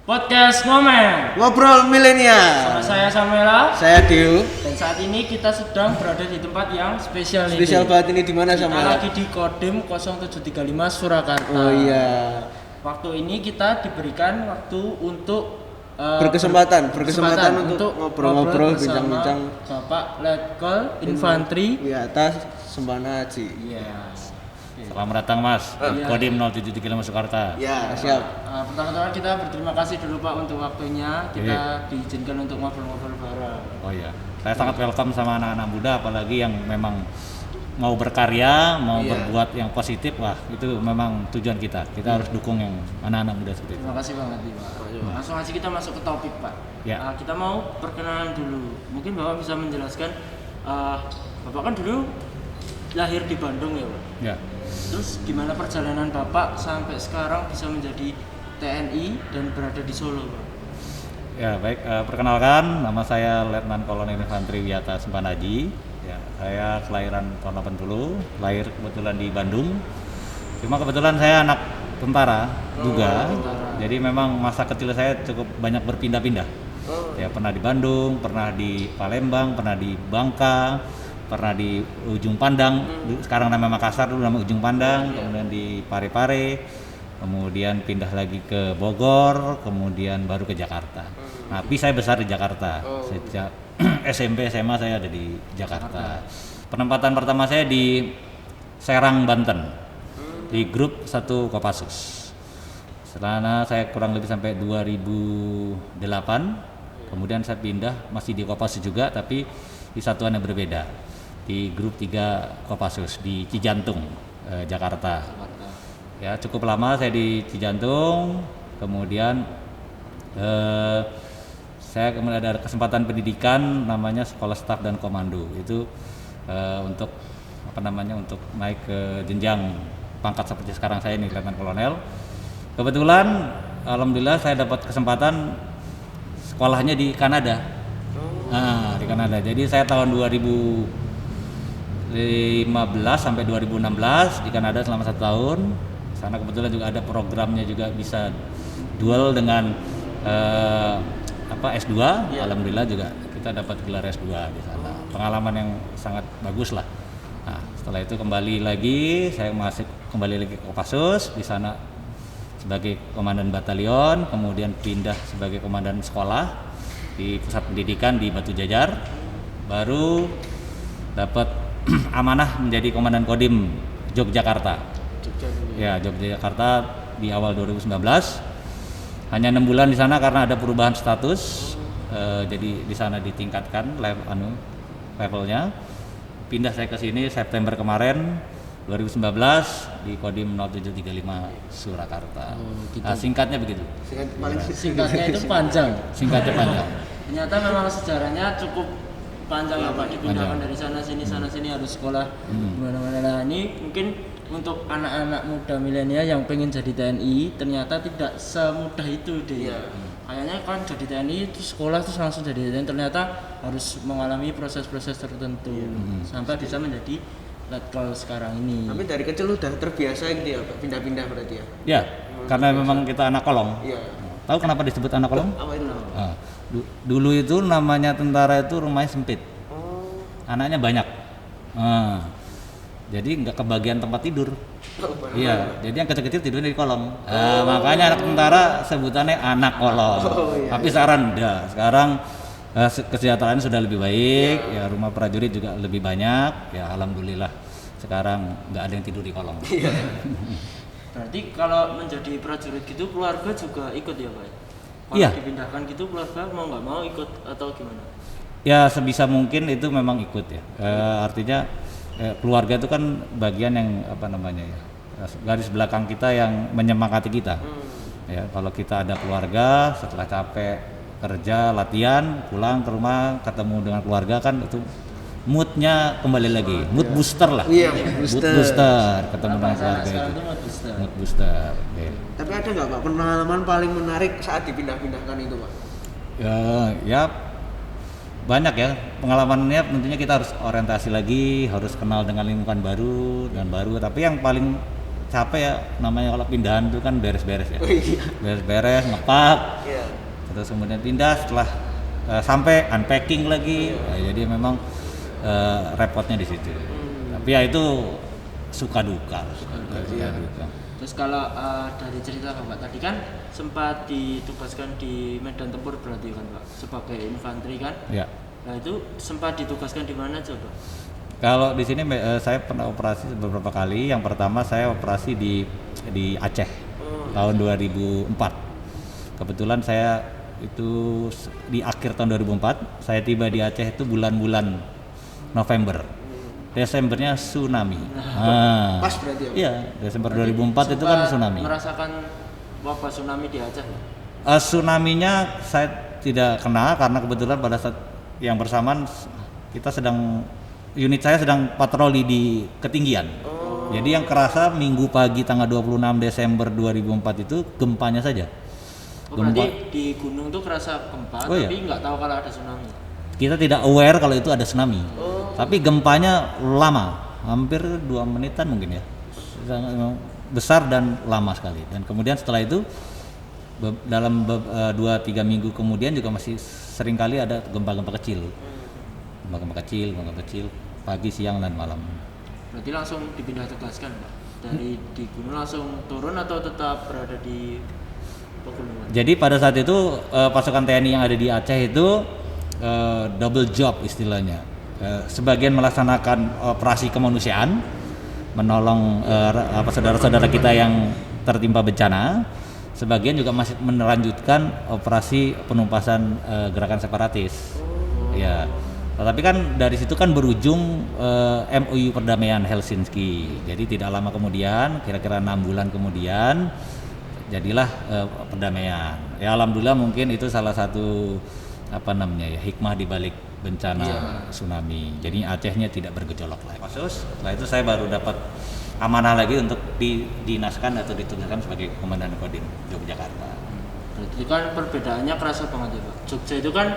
Podcast Ngobrol milenial. Sama saya Samela. Saya Dio. Dan saat ini kita sedang berada di tempat yang spesial nih. Spesial banget ini di mana Samela? Kita lagi di Kodim 0735 Surakarta. Oh iya. Waktu ini kita diberikan waktu untuk berkesempatan untuk ngobrol-ngobrol, bincang-bincang Bapak Letkol Infantri Wiyata Sembana Haji. Iya. Selamat datang Mas, Kodim 0735 Surakarta. Ya, siap. Pertama-tama kita berterima kasih dulu Pak untuk waktunya. Kita diizinkan untuk ngobrol-ngobrol bareng. Oh iya, saya sangat welcome sama anak-anak muda, apalagi yang memang mau berkarya, mau berbuat yang positif. Wah, itu memang tujuan kita. Kita harus dukung yang anak-anak muda seperti itu. Terima kasih banget Pak. Langsung aja kita masuk ke topik Pak. Ya. Kita mau perkenalan dulu. Mungkin Bapak bisa menjelaskan, Bapak kan dulu lahir di Bandung ya Pak? Ya. Terus gimana perjalanan Bapak sampai sekarang bisa menjadi TNI dan berada di Solo Pak? Ya baik, perkenalkan nama saya Letnan Kolonel Infantri Wiyata Sembana Haji. Ya, saya kelahiran tahun 80, lahir kebetulan di Bandung. Cuma kebetulan saya anak tentara juga. Tentara. Jadi memang masa kecil saya cukup banyak berpindah-pindah. Ya, pernah di Bandung, pernah di Palembang, pernah di Bangka, pernah di Ujung Pandang, sekarang nama Makassar, dulu nama Ujung Pandang, kemudian di Parepare, kemudian pindah lagi ke Bogor, kemudian baru ke Jakarta. Tapi saya besar di Jakarta, sejak SMP SMA saya ada di Jakarta. Penempatan pertama saya di Serang, Banten, di grup 1 Kopassus. Setelah saya kurang lebih sampai 2008, kemudian saya pindah masih di Kopassus juga, tapi di satuan yang berbeda, di grup 3 Kopassus di Cijantung, Jakarta. Ya, cukup lama saya di Cijantung, kemudian saya kemudian ada kesempatan pendidikan namanya Sekolah Staf dan Komando. Itu untuk untuk naik ke jenjang pangkat seperti sekarang saya ini, Letnan Kolonel. Kebetulan alhamdulillah saya dapat kesempatan sekolahnya di Kanada. Nah, di Kanada. Jadi saya tahun 2015 sampai 2016 di Kanada selama 1 tahun. Sana kebetulan juga ada programnya, juga bisa dual dengan S2. Alhamdulillah juga kita dapat gelar S2 di sana. Pengalaman yang sangat bagus lah. Nah, setelah itu kembali lagi, saya masih kembali lagi ke Kopassus, di sana sebagai komandan batalion, kemudian pindah sebagai komandan sekolah di pusat pendidikan di Batu Jajar, baru dapat amanah menjadi komandan Kodim Yogyakarta. Ya, Yogyakarta di awal 2019. Hanya 6 bulan di sana karena ada perubahan status. Jadi di sana ditingkatkan levelnya. Pindah saya ke sini September kemarin 2019 di Kodim 0735 Surakarta. Gitu. Nah, singkatnya begitu. Singkatnya itu panjang. Singkatnya panjang. Ternyata memang sejarahnya cukup panjang ya Pak, dipindahkan dari sana sini harus sekolah mana-mana. Nah, ini mungkin untuk anak-anak muda milenial yang pengen jadi TNI ternyata tidak semudah itu deh. Kayaknya kan jadi TNI itu sekolah terus langsung jadi TNI, ternyata harus mengalami proses-proses tertentu sampai bisa menjadi Letkol sekarang ini. Tapi dari kecil udah terbiasa gitu ya, Pak, pindah-pindah berarti ya? Ya, karena memang kita anak kolong. Iya. Tahu kenapa disebut anak kolong? Apa itu? Dulu itu namanya tentara itu rumahnya sempit, anaknya banyak, jadi nggak kebagian tempat tidur. Iya, jadi yang kecil-kecil tidurnya di kolong. Makanya anak tentara sebutannya anak kolong. Tapi sekarang kesejahteraannya sudah lebih baik, ya rumah prajurit juga lebih banyak, ya alhamdulillah sekarang nggak ada yang tidur di kolong. Berarti kalau menjadi prajurit gitu keluarga juga ikut ya Pak? Kalau Iya. dipindahkan gitu keluarga mau nggak mau ikut atau gimana? Ya sebisa mungkin itu memang ikut ya. Artinya keluarga itu kan bagian yang garis belakang kita yang menyemangati kita. Ya, kalau kita ada keluarga, setelah capek kerja, latihan, pulang ke rumah, ketemu dengan keluarga kan itu moodnya kembali lagi, mood booster lah. Iya, mood booster ketemu dengan keluarga Sekarang itu. itu mood booster. Mood booster. Ya. Tapi ada nggak Pak pengalaman paling menarik saat dipindah-pindahkan itu Pak? Ya banyak ya pengalamannya. Tentunya kita harus orientasi lagi, harus kenal dengan lingkungan baru dan baru. Tapi yang paling capek ya, namanya kalau pindahan itu kan beres-beres ya. Oh iya. Beres-beres, ngepak, Iya. terus kemudian pindah setelah sampai unpacking lagi. Nah, jadi memang repotnya di situ. Tapi ya itu suka duka. Terus kalau dari cerita Bapak tadi kan sempat ditugaskan di medan tempur berarti kan Pak sebagai infanteri kan? Ya. Nah itu sempat ditugaskan di mana coba? Kalau di sini saya pernah operasi beberapa kali. Yang pertama saya operasi di Aceh tahun 2004. Kebetulan saya itu di akhir tahun 2004 saya tiba di Aceh itu bulan-bulan November. Desembernya tsunami. Pas berarti ya? Iya, Desember 2004 itu kan tsunami. Merasakan wabah tsunami di Aceh? Tsunaminya saya tidak kena karena kebetulan pada saat yang bersamaan unit saya sedang patroli di ketinggian. Jadi yang kerasa minggu pagi tanggal 26 Desember 2004 itu gempanya saja. Berarti di gunung tuh kerasa gempa tapi nggak tahu kalau ada tsunami? Kita tidak aware kalau itu ada tsunami. Tapi gempanya lama, hampir 2 menitan mungkin ya. Besar dan lama sekali. Dan kemudian setelah itu dalam 2-3 minggu kemudian juga masih sering kali ada gempa-gempa kecil. Gempa-gempa kecil, pagi, siang, dan malam. Berarti langsung dipindah tugaskan Pak? Dari di gunung langsung turun atau tetap berada di pegunungan? Jadi pada saat itu pasukan TNI yang ada di Aceh itu double job istilahnya. Sebagian melaksanakan operasi kemanusiaan, menolong saudara-saudara kita yang tertimpa bencana. Sebagian juga masih melanjutkan operasi penumpasan gerakan separatis. Ya, tetapi kan dari situ kan berujung MOU perdamaian Helsinki. Jadi tidak lama kemudian, kira-kira 6 bulan kemudian, jadilah perdamaian. Ya alhamdulillah mungkin itu salah satu hikmah di balik bencana tsunami. Jadi Acehnya tidak bergejolak lagi. Setelah itu saya baru dapat amanah lagi untuk didinaskan atau ditugaskan sebagai Komandan Kodim Yogyakarta. Berarti kan perbedaannya kerasa banget ya Pak. Jogja itu kan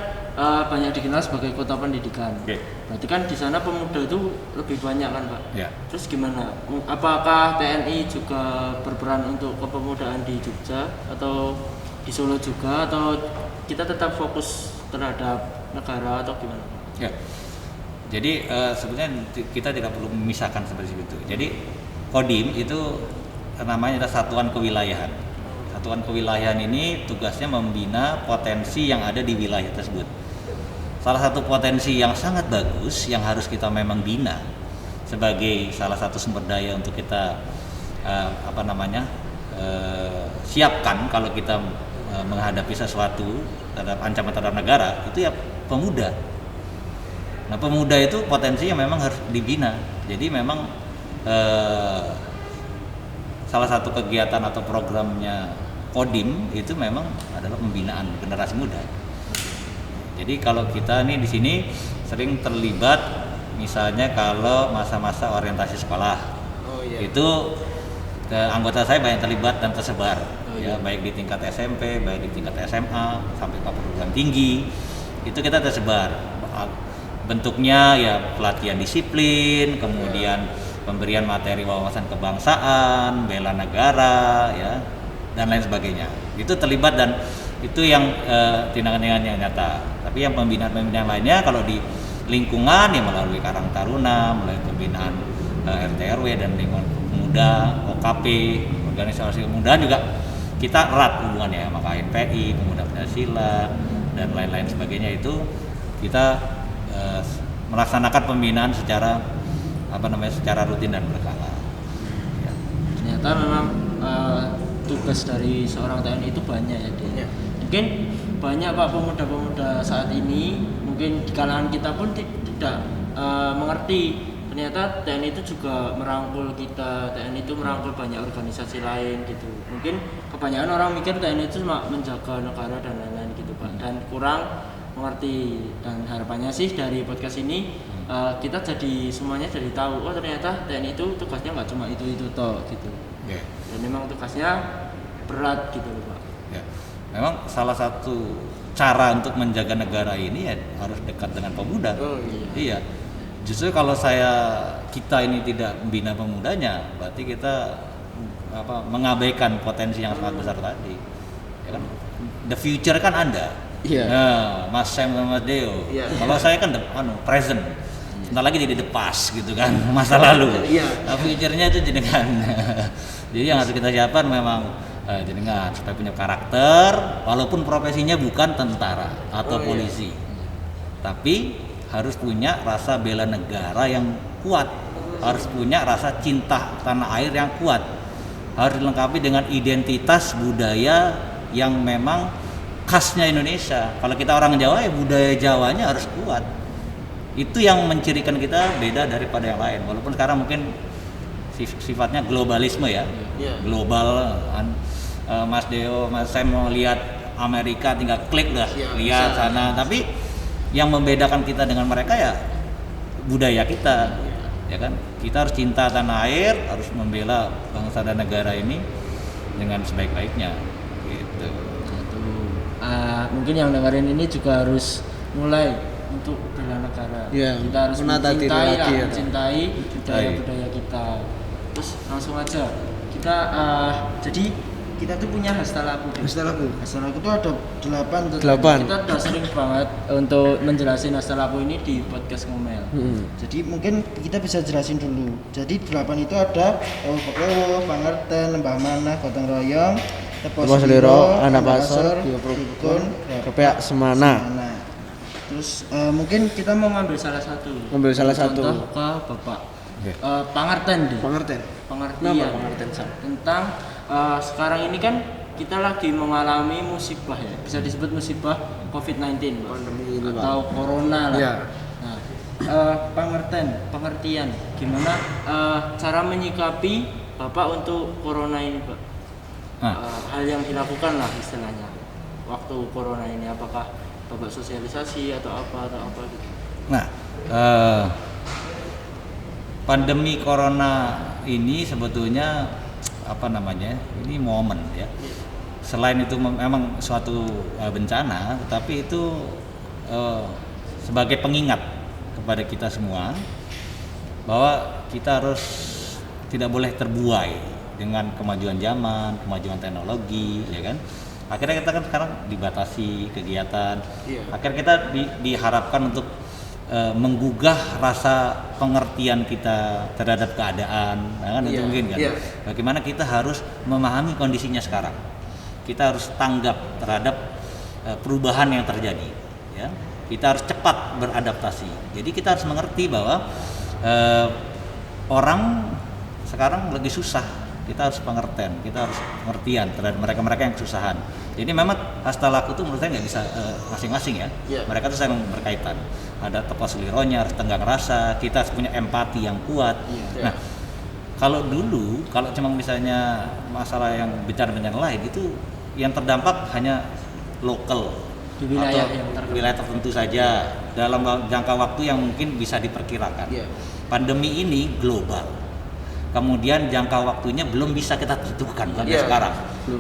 banyak dikenal sebagai kota pendidikan. Berarti kan di sana pemuda itu lebih banyak kan Pak. Terus gimana? Apakah TNI juga berperan untuk kepemudaan di Jogja atau di Solo juga, atau kita tetap fokus terhadap negara atau gimana? Ya. Jadi sebenarnya kita tidak perlu memisahkan seperti itu. Jadi Kodim itu namanya adalah satuan kewilayahan. Satuan kewilayahan ini tugasnya membina potensi yang ada di wilayah tersebut. Salah satu potensi yang sangat bagus yang harus kita memang bina sebagai salah satu sumber daya untuk kita siapkan kalau kita menghadapi sesuatu terhadap ancaman terhadap negara, itu ya pemuda. Nah pemuda itu potensinya memang harus dibina. Jadi memang salah satu kegiatan atau programnya Kodim itu memang adalah pembinaan generasi muda. Jadi kalau kita nih di sini sering terlibat, misalnya kalau masa-masa orientasi sekolah, itu anggota saya banyak terlibat dan tersebar. Baik di tingkat SMP, baik di tingkat SMA, sampai ke perguruan tinggi, itu kita tersebar. Bentuknya ya pelatihan disiplin, kemudian pemberian materi wawasan kebangsaan, bela negara, ya, dan lain sebagainya. Itu terlibat dan itu yang tindakan-tindakan yang nyata. Tapi yang pembinaan lainnya kalau di lingkungan ya melalui Karang Taruna, melalui pembinaan RT/RW dan lingkungan pemuda, OKP, organisasi kemudaan juga kita erat hubungannya sama KNPI, Pemuda Pancasila dan lain-lain sebagainya. Itu kita melaksanakan pembinaan secara secara rutin dan berkala. Ya. Ternyata memang tugas dari seorang TNI itu banyak ya, Dek. Mungkin banyak Pak pemuda-pemuda saat ini, mungkin di kalangan kita pun tidak mengerti. Ternyata TNI itu juga merangkul kita, TNI itu merangkul banyak organisasi lain gitu. Mungkin kebanyakan orang mikir TNI itu cuma menjaga negara dan lain-lain gitu Pak, dan kurang mengerti. Dan harapannya sih dari podcast ini kita semuanya jadi tahu, oh ternyata TNI itu tugasnya nggak cuma itu toh gitu. Dan memang tugasnya berat gitu loh Pak. Memang salah satu cara untuk menjaga negara ini ya harus dekat dengan pemuda. Iya. Justru kalau kita ini tidak membina pemudanya, berarti kita mengabaikan potensi yang sangat besar tadi. Ya kan? The future kan ada. Iya. Nah, Mas Sam sama Mas Deo. Iya. Kalau saya kan present. Sebentar lagi jadi the past gitu kan, masa lalu. Iya. Nah, future-nya itu jenengan. Jadi yang harus kita siapkan memang jenengan supaya punya karakter, walaupun profesinya bukan tentara atau polisi, tapi harus punya rasa bela negara yang kuat, harus punya rasa cinta tanah air yang kuat, harus dilengkapi dengan identitas budaya yang memang khasnya Indonesia. Kalau kita orang Jawa ya budaya Jawanya harus kuat. Itu yang mencirikan kita beda daripada yang lain. Walaupun sekarang mungkin sifatnya globalisme ya, global. Mas Deo, Mas Sam mau lihat Amerika tinggal klik lah, lihat sana. Tapi yang membedakan kita dengan mereka ya budaya kita, ya kan? Kita harus cinta tanah air, harus membela bangsa dan negara ini dengan sebaik-baiknya. Gitu. Mungkin yang dengerin ini juga harus mulai untuk bela negara. Kita harus mencintai budaya kita. Terus langsung aja kita jadi kita tuh punya hasta laku. Hasta laku itu ada 8. Kita udah sering banget untuk menjelasin hasta laku ini di podcast Ngomel. Jadi mungkin kita bisa jelasin dulu. Jadi 8 itu ada Ewo, Pangerten, Lembah Manah, Gotong Royong, Tepos Liro, Anak Pasar, Rukun, Kepeak Semana. Terus mungkin kita mau ngambil salah satu. Contoh ke Bapak. Pangerten deh. Pengertian tentang sekarang ini kan kita lagi mengalami musibah ya, bisa disebut musibah COVID-19 atau corona lah. Nah, pengertian gimana cara menyikapi Bapak untuk corona ini, Pak? Hal yang dilakukan lah istilahnya waktu corona ini, apakah Bapak sosialisasi atau apa gitu? Nah, pandemi corona ini sebetulnya ini momen ya. Selain itu memang suatu bencana, tetapi itu sebagai pengingat kepada kita semua bahwa kita harus tidak boleh terbuai dengan kemajuan zaman, kemajuan teknologi, ya kan. Akhirnya kita kan sekarang dibatasi kegiatan. Akhirnya kita diharapkan untuk menggugah rasa pengertian kita terhadap keadaan, kan itu mungkin kan. Bagaimana kita harus memahami kondisinya sekarang. Kita harus tanggap terhadap perubahan yang terjadi. Ya, kita harus cepat beradaptasi. Jadi kita harus mengerti bahwa orang sekarang lagi susah. Kita harus pengertian, kita harus pengertian terhadap mereka-mereka yang kesusahan. Jadi memang hasta laku itu menurut saya nggak bisa masing-masing ya. Mereka itu saling berkaitan. Ada tepos lironya, harus tenggang rasa, kita harus punya empati yang kuat. Nah, kalau dulu, kalau cuma misalnya masalah yang bencana-bencana lain itu yang terdampak hanya lokal di wilayah atau wilayah tertentu saja dalam jangka waktu yang mungkin bisa diperkirakan. Pandemi ini global. Kemudian jangka waktunya belum bisa kita tentukan sampai sekarang,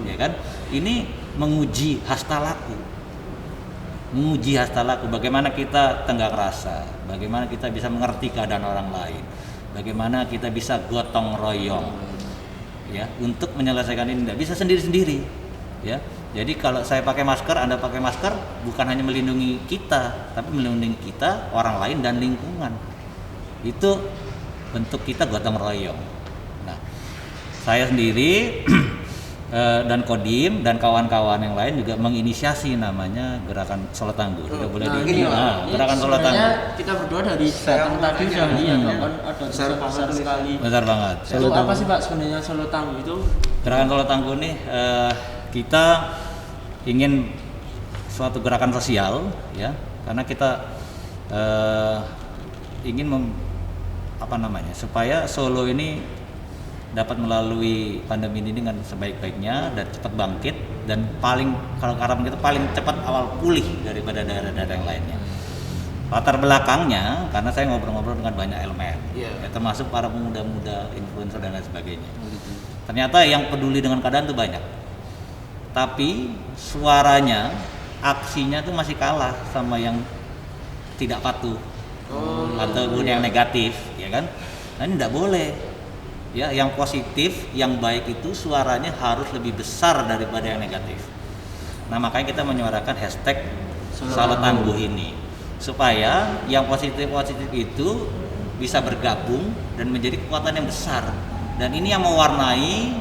ya kan? Ini menguji hasta laku, bagaimana kita tenggang rasa, bagaimana kita bisa mengerti keadaan orang lain, bagaimana kita bisa gotong royong, ya, untuk menyelesaikan ini. Tidak bisa sendiri-sendiri, ya. Jadi kalau saya pakai masker, Anda pakai masker, bukan hanya melindungi kita, tapi melindungi kita, orang lain dan lingkungan. Itu bentuk kita gotong royong. Saya sendiri dan Kodim dan kawan-kawan yang lain juga menginisiasi namanya gerakan Solo Tangguh. Gerakan Solo Tangguh. Kita berdua dari datang tadi udah lihat kan ada besar sekali. Besar banget. Itu apa sih Pak sebenarnya Solo Tangguh itu? Gerakan Solo Tangguh nih kita ingin suatu gerakan sosial ya, karena kita ingin supaya Solo ini dapat melalui pandemi ini dengan sebaik-baiknya dan cepat bangkit, dan kalau harapan kita paling cepat awal pulih daripada daerah-daerah yang lainnya. Latar belakangnya karena saya ngobrol-ngobrol dengan banyak elemen, ya, termasuk para pemuda-muda, influencer dan lain sebagainya. Ternyata yang peduli dengan keadaan itu banyak, tapi suaranya, aksinya tuh masih kalah sama yang tidak patuh ataupun yang negatif, ya kan? Nah, ini tidak boleh. Ya, yang positif, yang baik itu suaranya harus lebih besar daripada yang negatif. Nah, makanya kita menyuarakan hashtag Solo Tangguh ini supaya yang positif-positif itu bisa bergabung dan menjadi kekuatan yang besar. Dan ini yang mewarnai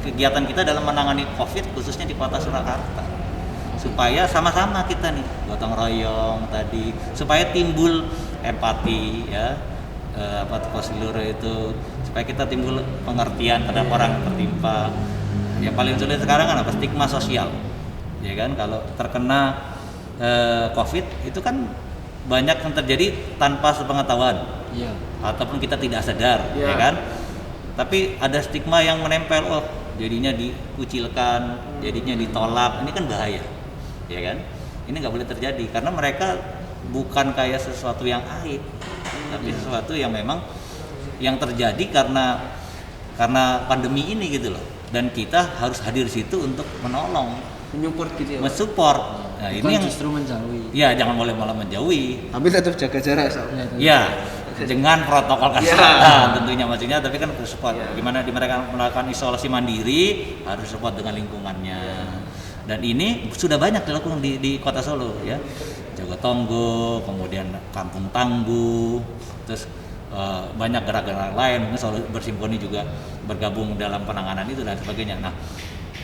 kegiatan kita dalam menangani COVID khususnya di Kota Surakarta. Supaya sama-sama kita nih gotong royong tadi, supaya timbul empati ya, seluruh itu, supaya kita timbul pengertian pada orang yang tertimpa. Yang paling sulit sekarang kan apa? Stigma sosial, ya kan? Kalau terkena COVID itu kan banyak yang terjadi tanpa sepengetahuan, ataupun kita tidak sadar, ya kan? Tapi ada stigma yang menempel, oh jadinya dikucilkan, jadinya ditolak, ini kan bahaya, ya kan? Ini nggak boleh terjadi karena mereka bukan kayak sesuatu yang aib, tapi sesuatu yang memang yang terjadi karena pandemi ini gitu loh. Dan kita harus hadir di situ untuk menolong, menyupport gitu ya. Mensupport. Nah, bukan ini yang justru menjauhi. Ya, jangan boleh malah menjauhi. Tapi tetap jaga jarak, Ya, dengan protokol kesehatan tentunya maksudnya, tapi kan support. Gimana mereka melakukan isolasi mandiri harus support dengan lingkungannya. Dan ini sudah banyak dilakukan di Kota Solo ya. Jogotongo, kemudian Kampung Tangguh, terus banyak gerak-gerak lain, mungkin Solo Bersimponi juga bergabung dalam penanganan itu dan sebagainya. Nah,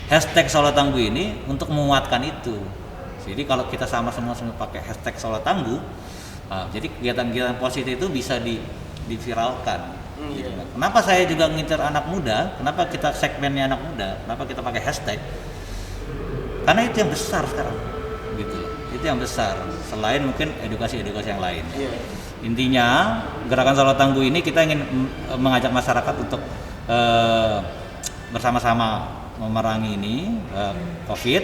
hashtag Solo Tangguh ini untuk menguatkan itu. Jadi kalau kita sama-sama pakai hashtag Solo Tangguh, jadi kegiatan-kegiatan positif itu bisa diviralkan. Gitu. Kenapa saya juga ngincer anak muda? Kenapa kita segmennya anak muda? Kenapa kita pakai hashtag? Karena itu yang besar sekarang, gitu. Itu yang besar. Selain mungkin edukasi-edukasi yang lain. Intinya gerakan Solo Tangguh ini kita ingin mengajak masyarakat untuk bersama-sama memerangi ini COVID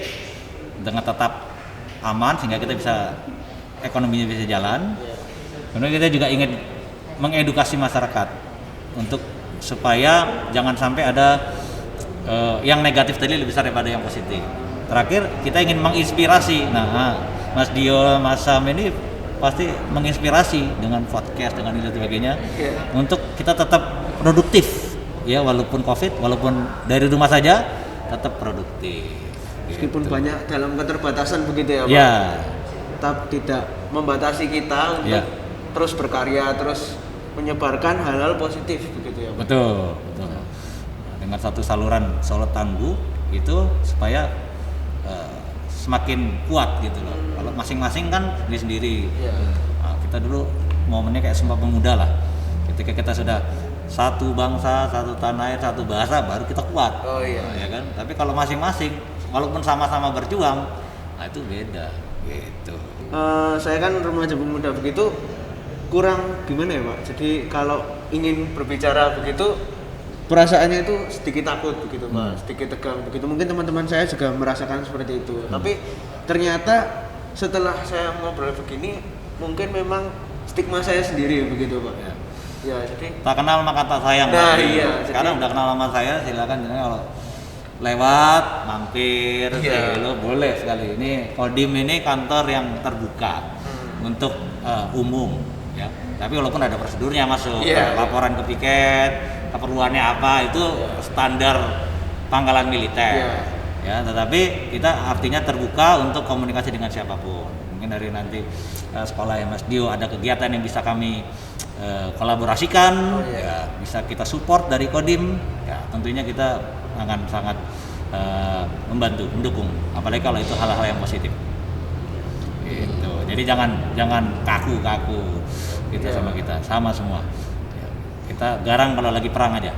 dengan tetap aman sehingga kita bisa ekonominya bisa jalan. Kemudian kita juga ingin mengedukasi masyarakat untuk supaya jangan sampai ada yang negatif tadi lebih besar daripada yang positif. Terakhir kita ingin menginspirasi. Nah, Mas Dio, Mas Sam ini pasti menginspirasi dengan podcast dengan itu sebagainya untuk kita tetap produktif ya, walaupun COVID, walaupun dari rumah saja tetap produktif. Meskipun gitu. Banyak dalam keterbatasan begitu ya Pak? Ya. Tetap tidak membatasi kita untuk terus berkarya, terus menyebarkan hal-hal positif begitu ya Pak? Betul. Dengan satu saluran Solo Tangguh itu supaya semakin kuat gitu loh. Kalau masing-masing kan sendiri. Nah, kita dulu momennya kayak Sumpah Pemuda lah. Ketika kita sudah satu bangsa, satu tanah air, satu bahasa, baru kita kuat. Ya kan? Tapi kalau masing-masing walaupun sama-sama berjuang, nah itu beda gitu. Saya kan remaja pemuda begitu kurang gimana ya Pak? Jadi kalau ingin berbicara begitu perasaannya itu sedikit takut begitu Pak, sedikit tegang begitu. Mungkin teman-teman saya juga merasakan seperti itu. Tapi ternyata setelah saya ngobrol begini, mungkin memang stigma saya sendiri begitu Pak. Ya jadi tak kenal maka tak sayang. Nah, iya. Sekarang udah kenal sama saya, silakan kalau lewat mampir, lo boleh sekali. Ini Kodim ini kantor yang terbuka untuk umum ya. Tapi walaupun ada prosedurnya masuk, laporan ke piket, keperluannya apa itu standar pangkalan militer. Ya, tetapi kita artinya terbuka untuk komunikasi dengan siapapun. Mungkin dari nanti sekolah Mas Dio ada kegiatan yang bisa kami kolaborasikan, ya, bisa kita support dari Kodim. Ya, tentunya kita akan sangat membantu, mendukung, apalagi kalau itu hal-hal yang positif. Gitu. Jadi jangan kaku gitu sama kita, sama semua. Kita garang kalau lagi perang aja.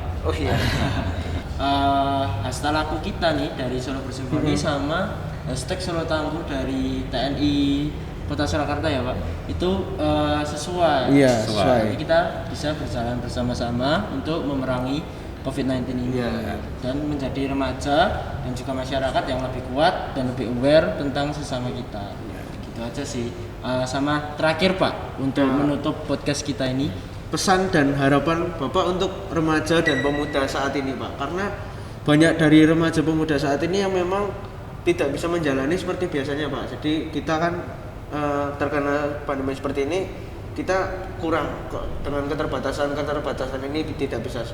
Hashtag laku kita nih dari Solo Bersimponi sama hashtag Solo Tangguh dari TNI Kota Surakarta ya Pak, itu sesuai. Jadi kita bisa berjalan bersama-sama untuk memerangi COVID-19 ini dan menjadi remaja dan juga masyarakat yang lebih kuat dan lebih aware tentang sesama kita. Gitu aja sih. Sama terakhir Pak untuk menutup podcast kita ini, pesan dan harapan Bapak untuk remaja dan pemuda saat ini Pak, karena banyak dari remaja pemuda saat ini yang memang tidak bisa menjalani seperti biasanya Pak. Jadi kita kan terkena pandemi seperti ini, kita kurang kok dengan keterbatasan ini tidak bisa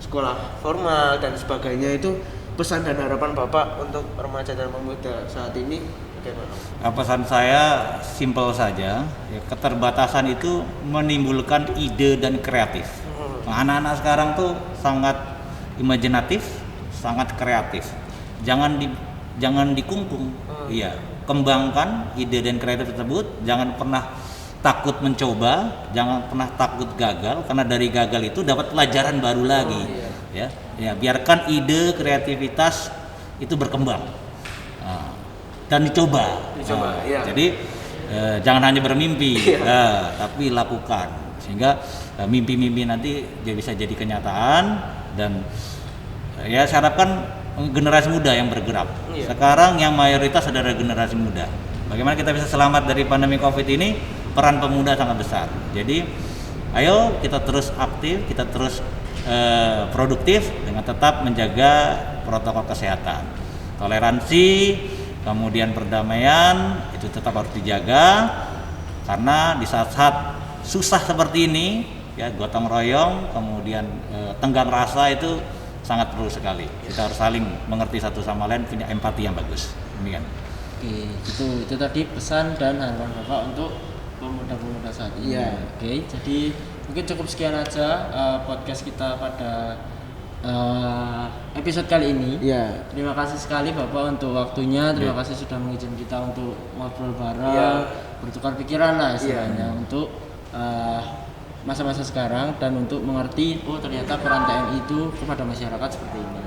sekolah formal dan sebagainya, itu pesan dan harapan Bapak untuk remaja dan pemuda saat ini bagaimana? Pesan saya simpel saja, ya, keterbatasan itu menimbulkan ide dan kreatif. Anak-anak sekarang tuh sangat imajinatif, sangat kreatif. Jangan dikungkung. Iya, kembangkan ide dan kreatif tersebut. Jangan pernah takut mencoba, jangan pernah takut gagal, karena dari gagal itu dapat pelajaran baru lagi. Ya, biarkan ide kreativitas itu berkembang. Dan dicoba. Iya. Jadi jangan hanya bermimpi, tapi lakukan, sehingga mimpi-mimpi nanti dia bisa jadi kenyataan. Dan ya saya harapkan generasi muda yang bergerak. Sekarang yang mayoritas adalah generasi muda. Bagaimana kita bisa selamat dari pandemi COVID ini? Peran pemuda sangat besar. Jadi ayo kita terus aktif, kita terus produktif dengan tetap menjaga protokol kesehatan, toleransi, kemudian perdamaian itu tetap harus dijaga, karena di saat-saat susah seperti ini ya, gotong royong kemudian tenggang rasa itu sangat perlu sekali. Kita harus saling mengerti satu sama lain, punya empati yang bagus. Demikian. Oke, itu tadi pesan dan harapan Bapak untuk pemuda-pemuda saat ini. Oke, jadi mungkin cukup sekian aja podcast kita pada episode kali ini. Terima kasih sekali Bapak untuk waktunya. Terima kasih sudah mengizinkan kita untuk ngobrol bareng, bertukar pikiran lah istilahnya untuk masa-masa sekarang, dan untuk mengerti ternyata peran TNI itu kepada masyarakat seperti ini.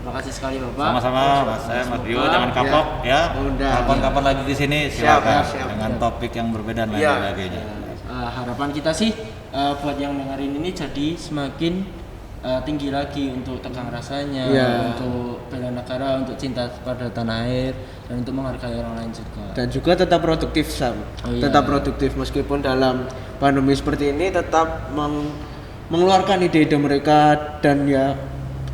Terima kasih sekali Bapak. Sama-sama, Mas Dio, jangan kapok ya. Kapan-kapan lagi di sini silakan dengan topik yang berbeda dan lain sebagainya. Harapan kita sih buat yang dengerin ini jadi semakin tinggi lagi untuk tegang rasanya, untuk bela negara, untuk cinta pada tanah air, dan untuk menghargai orang lain juga. Dan juga tetap produktif, Sam. Tetap produktif meskipun dalam pandemi seperti ini, tetap mengeluarkan ide-ide mereka, dan ya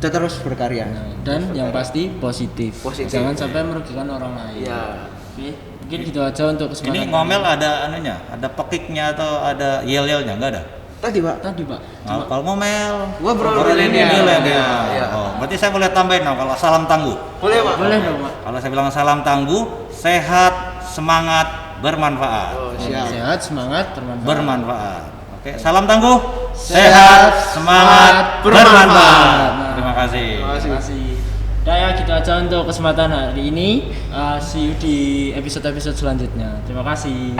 kita terus berkarya. Dan yang pasti positif. Jangan sampai merugikan orang lain. Oke, mungkin gitu aja untuk kesempatan. Ini ngomel ada anunya, ada pekiknya atau ada yel-yelnya, enggak ada? Tadi Pak. Kalau ngomel, gua milenial. Berarti saya boleh tambahin kalau salam tangguh. Boleh Pak. Boleh dong Pak. Kalau saya bilang salam tangguh, sehat, semangat, bermanfaat. Sehat, semangat, bermanfaat. Oke, salam tangguh, sehat, semangat, bermanfaat. Terima kasih. Ya, gitu aja untuk kesempatan hari ini. See you di episode-episode selanjutnya. Terima kasih.